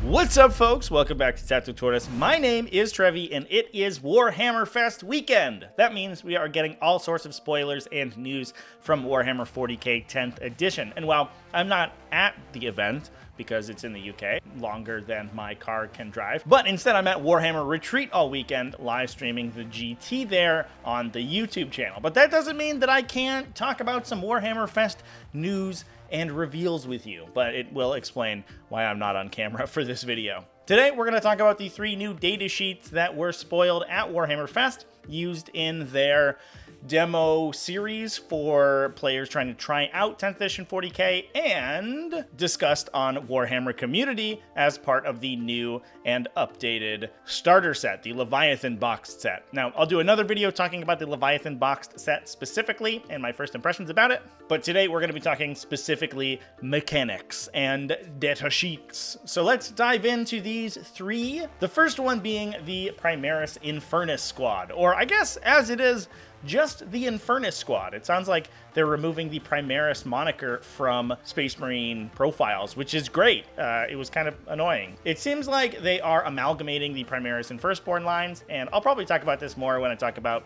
What's up, folks? Welcome back to TacticalTortoise. My name is Trevi, and it is Warhammerfest weekend. That means we are getting all sorts of spoilers and news from Warhammer 40k 10th edition. And while I'm not at the event, because it's in the UK, longer than my car can drive, but instead I'm at Warhammer Retreat all weekend, live streaming the GT there on the YouTube channel. But that doesn't mean that I can't talk about some Warhammerfest news and reveals with you, but it will explain why I'm not on camera for this video. Today, we're going to talk about the 3 new data sheets that were spoiled at Warhammerfest, used in their demo series for players trying to try out 10th edition 40k, and discussed on Warhammer Community as part of the new and updated starter set, the Leviathan boxed set. Now, I'll do another video talking about the Leviathan boxed set specifically and my first impressions about it, but today we're going to be talking specifically mechanics and datasheets. So let's dive into these 3. The first one being the Primaris Infernus Squad, or I guess as it is, just the Infernus Squad. It sounds like they're removing the Primaris moniker from Space Marine profiles, which is great. It was kind of annoying. It seems like they are amalgamating the Primaris and Firstborn lines, and I'll probably talk about this more when I talk about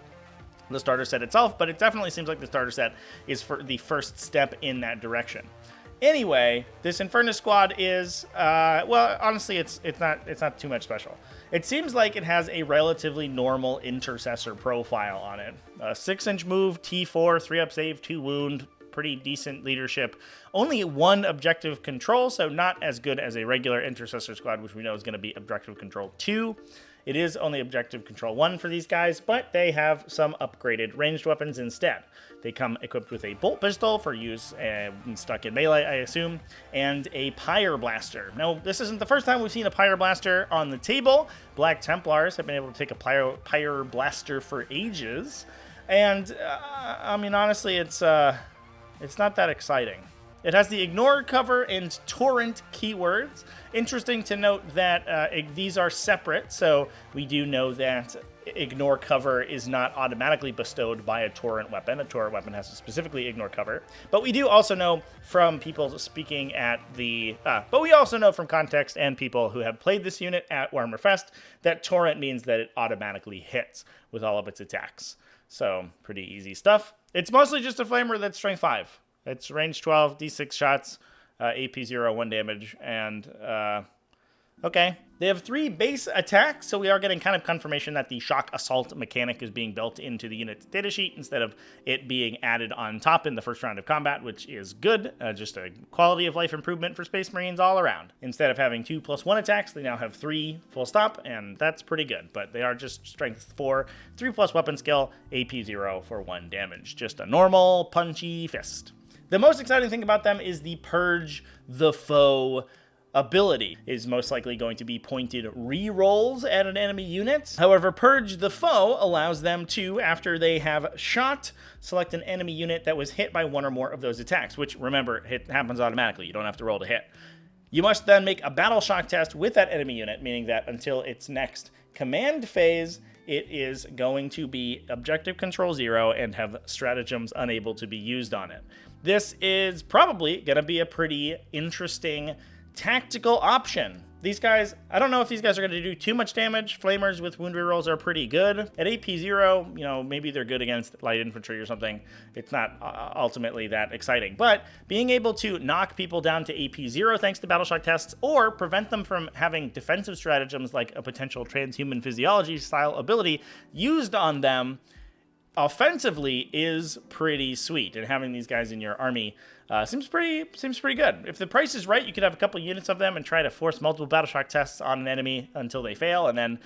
the starter set itself, but it definitely seems like the starter set is for the first step in that direction. Anyway, this Infernus Squad is, well, honestly, it's not too much special. It seems like it has a relatively normal intercessor profile on it. 6-inch move, T4, 3-up save, 2 wound, pretty decent leadership. Only 1 objective control, so not as good as a regular intercessor squad, which we know is going to be objective control 2. It is only objective control 1 for these guys, but they have some upgraded ranged weapons instead. They come equipped with a bolt pistol for use stuck in melee, I assume, and a pyre blaster. Now, this isn't the first time we've seen a pyre blaster on the table. Black Templars have been able to take a pyre blaster for ages, and I mean, honestly, it's not that exciting. It has the ignore, cover, and torrent keywords. Interesting to note that these are separate, so we do know that ignore cover is not automatically bestowed by a torrent weapon. A torrent weapon has to specifically ignore cover. But we do also know from people speaking at the... but we also know from context and people who have played this unit at Warhammerfest that torrent means that it automatically hits with all of its attacks. So, pretty easy stuff. It's mostly just a flamer that's strength 5. It's range 12, d6 shots, AP 0, 1 damage, and okay. They have 3 base attacks, so we are getting kind of confirmation that the shock assault mechanic is being built into the unit's datasheet instead of it being added on top in the first round of combat, which is good. Just a quality of life improvement for Space Marines all around. Instead of having 2+1 attacks, they now have 3 full stop, and that's pretty good. But they are just strength 4, 3+ weapon skill, AP 0 for 1 damage. Just a normal punchy fist. The most exciting thing about them is the Purge the Foe ability is most likely going to be pointed re-rolls at an enemy unit. However, Purge the Foe allows them to, after they have shot, select an enemy unit that was hit by 1 or more of those attacks, which, remember, it happens automatically. You don't have to roll to hit. You must then make a battle shock test with that enemy unit, meaning that until its next command phase, it is going to be objective control 0 and have stratagems unable to be used on it. This is probably going to be a pretty interesting tactical option. These guys, I don't know if these guys are going to do too much damage. Flamers with wound rerolls are pretty good. At AP 0, you know, maybe they're good against light infantry or something. It's not ultimately that exciting. But being able to knock people down to AP 0 thanks to battle shock tests, or prevent them from having defensive stratagems like a potential transhuman physiology style ability used on them offensively is pretty sweet, and having these guys in your army seems pretty good. If the price is right, you could have a couple units of them and try to force multiple battle shock tests on an enemy until they fail, and then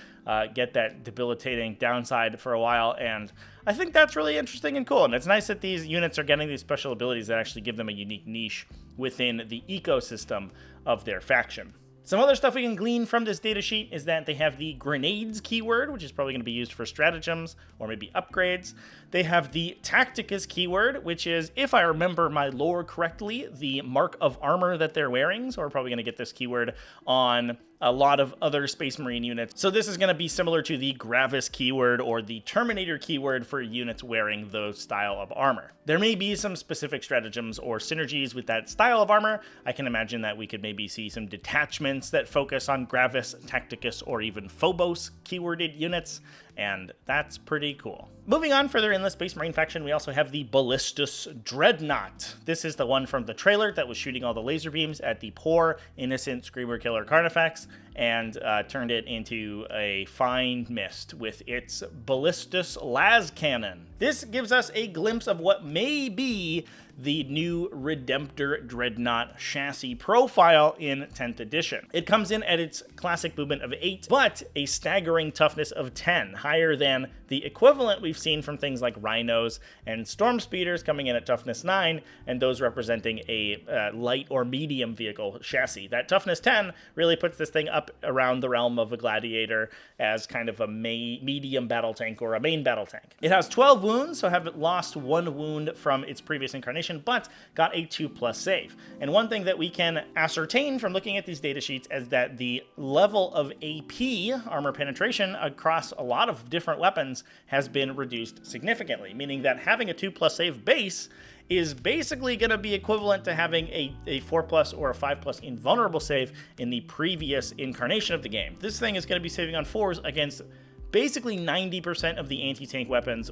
get that debilitating downside for a while. And I think that's really interesting and cool. And it's nice that these units are getting these special abilities that actually give them a unique niche within the ecosystem of their faction. Some other stuff we can glean from this datasheet is that they have the grenades keyword, which is probably going to be used for stratagems or maybe upgrades. They have the tacticus keyword, which is, if I remember my lore correctly, the mark of armor that they're wearing. So we're probably going to get this keyword on a lot of other Space Marine units. So this is going to be similar to the Gravis keyword or the Terminator keyword for units wearing those style of armor. There may be some specific stratagems or synergies with that style of armor. I can imagine that we could maybe see some detachments that focus on Gravis, Tacticus, or even Phobos keyworded units, and that's pretty cool. Moving on further in the Space Marine faction, we also have the Ballistus Dreadnought. This is the one from the trailer that was shooting all the laser beams at the poor, innocent Screamer Killer Carnifex and turned it into a fine mist with its Ballistus Las Cannon. This gives us a glimpse of what may be the new Redemptor Dreadnought chassis profile in 10th edition. It comes in at its classic movement of 8, but a staggering toughness of 10, higher than the equivalent we've seen from things like Rhinos and Storm Speeders coming in at toughness 9, and those representing a light or medium vehicle chassis. That toughness 10 really puts this thing up around the realm of a Gladiator as kind of a medium battle tank or a main battle tank. It has 12 wounds, so have it lost 1 wound from its previous incarnation, but got a 2+ save. And one thing that we can ascertain from looking at these datasheets is that the level of AP, armor penetration, across a lot of different weapons has been reduced significantly, meaning that having a 2+ save base is basically going to be equivalent to having a 4+ or a 5+ invulnerable save in the previous incarnation of the game. This thing is going to be saving on 4s against basically 90% of the anti-tank weapons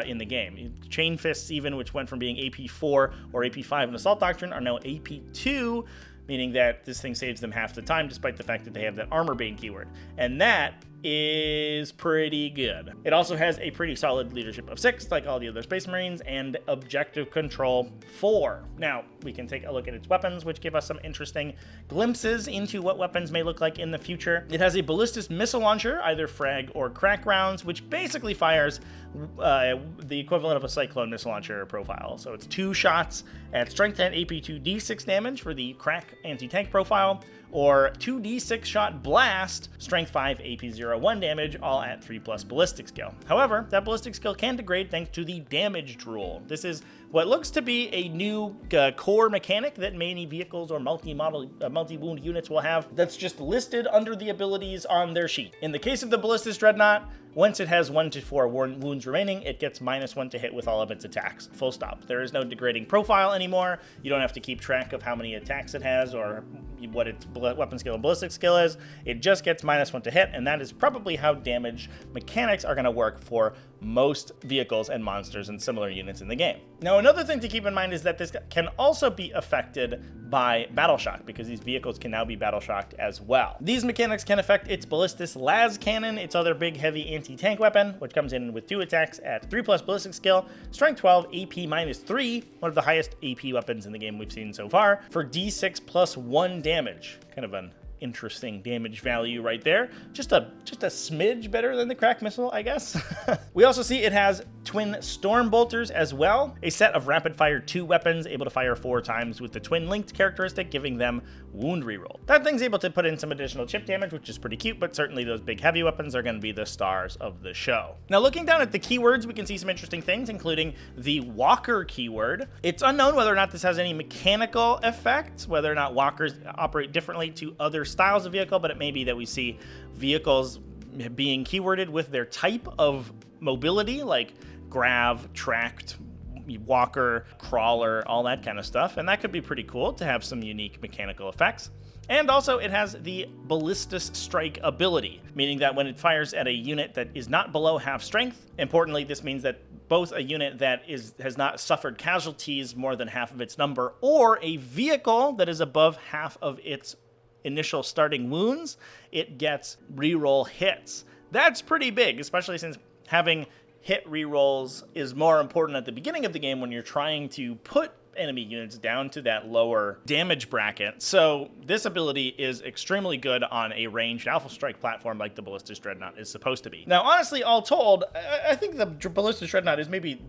in the game. Chain Fists even, which went from being AP4 or AP5 in Assault Doctrine, are now AP2, meaning that this thing saves them half the time despite the fact that they have that Armor Bane keyword. And that is pretty good. It also has a pretty solid leadership of 6, like all the other Space Marines, and objective control 4. Now, we can take a look at its weapons, which give us some interesting glimpses into what weapons may look like in the future. It has a ballistic missile launcher, either frag or crack rounds, which basically fires the equivalent of a Cyclone missile launcher profile. So it's 2 shots at strength 10 AP2 D6 damage for the crack anti-tank profile, or 2d6 shot blast, strength 5 AP01 damage, all at 3+ ballistic skill. However, that ballistic skill can degrade thanks to the damaged rule. This is what looks to be a new core mechanic that many vehicles or multi-wound units will have that's just listed under the abilities on their sheet. In the case of the Ballistus Dreadnought, once it has 1 to 4 wounds remaining, it gets -1 to hit with all of its attacks. Full stop. There is no degrading profile anymore. You don't have to keep track of how many attacks it has or what its weapon skill and ballistic skill is. It just gets -1 to hit, and that is probably how damage mechanics are going to work for most vehicles and monsters and similar units in the game. Now, another thing to keep in mind is that this can also be affected by battle shock, because these vehicles can now be battle shocked as well. These mechanics can affect its Ballistus Las Cannon, its other big heavy anti-tank weapon, which comes in with 2 attacks at 3+ ballistic skill, strength 12, AP -3, one of the highest AP weapons in the game we've seen so far, for D6 + 1 damage. Kind of an interesting damage value right there. Just a smidge better than the crack missile, I guess. We also see it has twin storm bolters as well, a set of rapid fire 2 weapons able to fire 4 times with the twin linked characteristic, giving them wound reroll. That thing's able to put in some additional chip damage, which is pretty cute, but certainly those big heavy weapons are going to be the stars of the show. Now, looking down at the keywords, we can see some interesting things, including the Walker keyword. It's unknown whether or not this has any mechanical effects, whether or not walkers operate differently to other styles of vehicle, but it may be that we see vehicles being keyworded with their type of mobility, like grav, tracked, walker, crawler, all that kind of stuff, and that could be pretty cool to have some unique mechanical effects. And also, it has the Ballistus Strike ability, meaning that when it fires at a unit that is not below half strength, importantly, this means that both a unit that has not suffered casualties more than half of its number, or a vehicle that is above half of its initial starting wounds, it gets reroll hits. That's pretty big, especially since having hit rerolls is more important at the beginning of the game when you're trying to put enemy units down to that lower damage bracket. So this ability is extremely good on a ranged Alpha Strike platform like the Ballistus Dreadnought is supposed to be. Now, honestly, all told, I think the Ballistus Dreadnought is maybe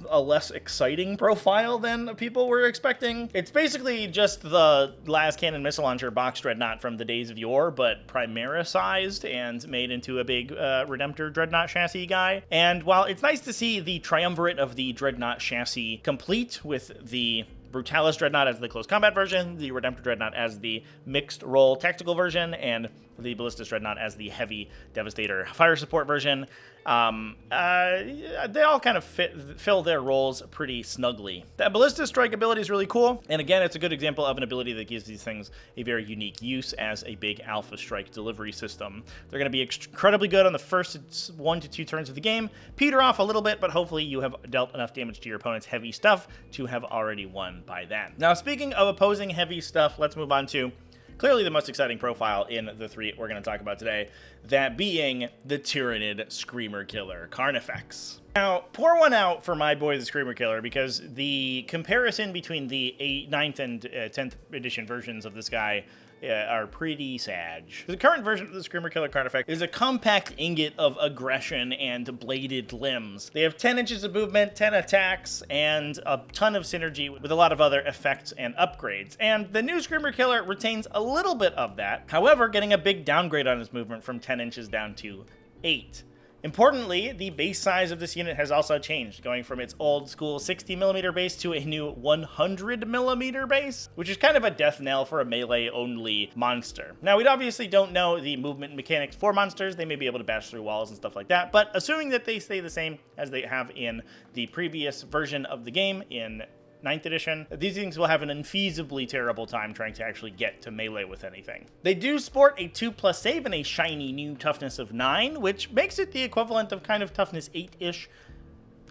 a less exciting profile than people were expecting. It's basically just the Las Cannon missile launcher box Dreadnought from the days of yore, but Primera-sized and made into a big Redemptor Dreadnought chassis guy. And while it's nice to see the triumvirate of the Dreadnought chassis complete with the Brutalis Dreadnought as the close combat version, the Redemptor Dreadnought as the mixed role tactical version, and the Ballistus Dreadnought as the heavy Devastator fire support version. They all kind of fill their roles pretty snugly. That Ballistic Strike ability is really cool, and again, it's a good example of an ability that gives these things a very unique use as a big Alpha Strike delivery system. They're going to be incredibly good on the first 1 to 2 turns of the game, peter off a little bit, but hopefully you have dealt enough damage to your opponent's heavy stuff to have already won by then. Now, speaking of opposing heavy stuff, let's move on to clearly the most exciting profile in the 3 we're going to talk about today, that being the Tyrannid Screamer Killer, Carnifex. Now, pour one out for my boy, the Screamer Killer, because the comparison between the 9th and 10th edition versions of this guy are pretty sad. The current version of the Screamer Killer Carnifex is a compact ingot of aggression and bladed limbs. They have 10 inches of movement, 10 attacks, and a ton of synergy with a lot of other effects and upgrades. And the new Screamer Killer retains a little bit of that, however, getting a big downgrade on his movement from 10 inches down to 8. Importantly, the base size of this unit has also changed, going from its old school 60mm base to a new 100mm base, which is kind of a death knell for a melee-only monster. Now, we obviously don't know the movement mechanics for monsters. They may be able to bash through walls and stuff like that, but assuming that they stay the same as they have in the previous version of the game in 9th edition, these things will have an unfeasibly terrible time trying to actually get to melee with anything. They do sport a 2+ save and a shiny new toughness of 9, which makes it the equivalent of kind of toughness 8-ish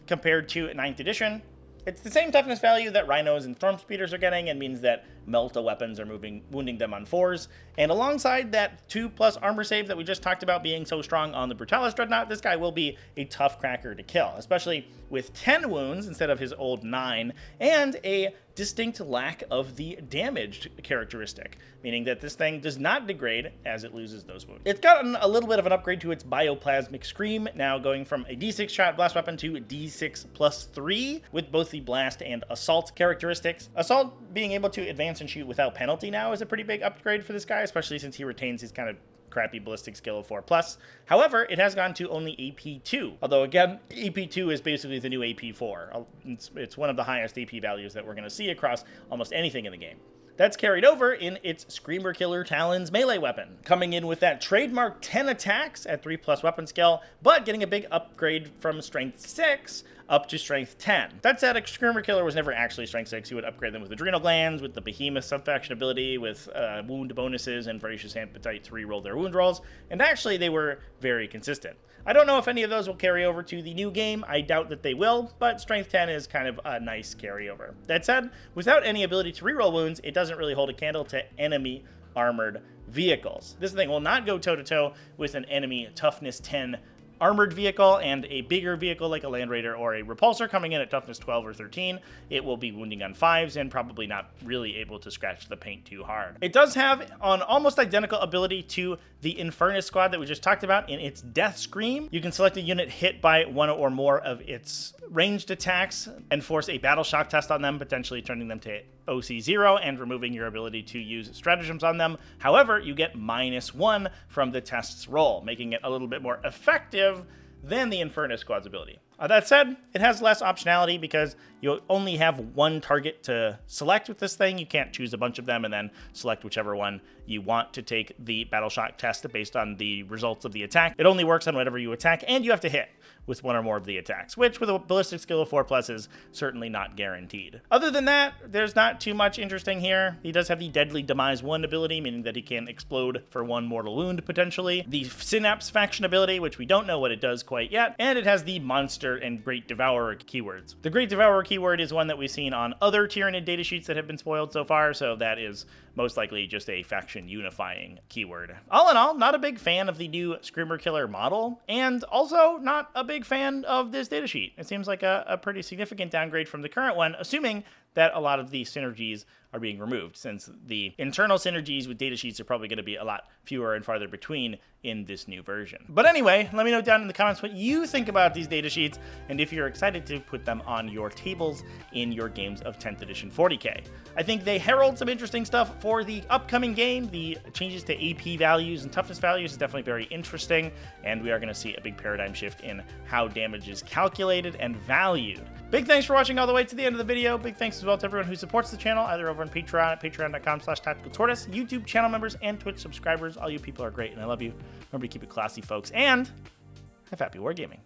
compared to 9th edition. It's the same toughness value that Rhinos and Storm Speeders are getting, and means that Melta weapons are wounding them on 4s. And alongside that 2+ armor save that we just talked about being so strong on the Brutalis Dreadnought, this guy will be a tough cracker to kill, especially with 10 wounds instead of his old 9, and a distinct lack of the damaged characteristic, meaning that this thing does not degrade as it loses those wounds. It's gotten a little bit of an upgrade to its Bioplasmic Scream, now going from a D6 shot blast weapon to a D6+3, with both the blast and assault characteristics. Assault being able to advance and shoot without penalty now is a pretty big upgrade for this guy, especially since he retains his kind of crappy ballistic skill of 4+. However, it has gone to only AP2. Although again, AP2 is basically the new AP4. It's one of the highest AP values that we're going to see across almost anything in the game. That's carried over in its Screamer Killer Talons melee weapon, coming in with that trademark 10 attacks at 3+ weapon skill, but getting a big upgrade from Strength 6 up to Strength 10. That said, a Screamer Killer was never actually Strength 6. You would upgrade them with Adrenal Glands, with the Behemoth subfaction ability, with wound bonuses, and Voracious Appetite to reroll their wound rolls, and actually they were very consistent. I don't know if any of those will carry over to the new game. I doubt that they will, but Strength 10 is kind of a nice carryover. That said, without any ability to reroll wounds, it doesn't really hold a candle to enemy armored vehicles. This thing will not go toe-to-toe with an enemy toughness 10 armored vehicle, and a bigger vehicle like a Land Raider or a Repulsor coming in at toughness 12 or 13, it will be wounding on 5s and probably not really able to scratch the paint too hard. It does have an almost identical ability to the Infernus Squad that we just talked about in its Death Scream. You can select a unit hit by one or more of its ranged attacks and force a battle shock test on them, potentially turning them to OC0 and removing your ability to use stratagems on them. However, you get -1 from the test's roll, making it a little bit more effective than the Infernus Squad's ability. That said, it has less optionality because you only have one target to select with this thing. You can't choose a bunch of them and then select whichever one you want to take the battle shock test based on the results of the attack. It only works on whatever you attack, and you have to hit with one or more of the attacks, which with a ballistic skill of 4+ is certainly not guaranteed. Other than that, there's not too much interesting here. He does have the Deadly Demise 1 ability, meaning that he can explode for 1 mortal wound potentially. The Synapse faction ability, which we don't know what it does quite yet, and it has the Monster and Great Devourer keywords. The Great Devourer keyword is one that we've seen on other Tyrannid datasheets that have been spoiled so far, so that is most likely just a faction unifying keyword. All in all, not a big fan of the new Screamer Killer model, and also not a big fan of this datasheet. It seems like a pretty significant downgrade from the current one, assuming that a lot of the synergies are being removed, since the internal synergies with datasheets are probably going to be a lot fewer and farther between in this new version. But anyway, let me know down in the comments what you think about these datasheets, and if you're excited to put them on your tables in your games of 10th edition 40k. I think they herald some interesting stuff for the upcoming game. The changes to AP values and toughness values is definitely very interesting, and we are going to see a big paradigm shift in how damage is calculated and valued. Big thanks for watching all the way to the end of the video. Big thanks as well to everyone who supports the channel, either over on Patreon at patreon.com/TacticalTortoise, YouTube channel members, and Twitch subscribers. All you people are great, and I love you. Remember to keep it classy, folks, and have happy wargaming.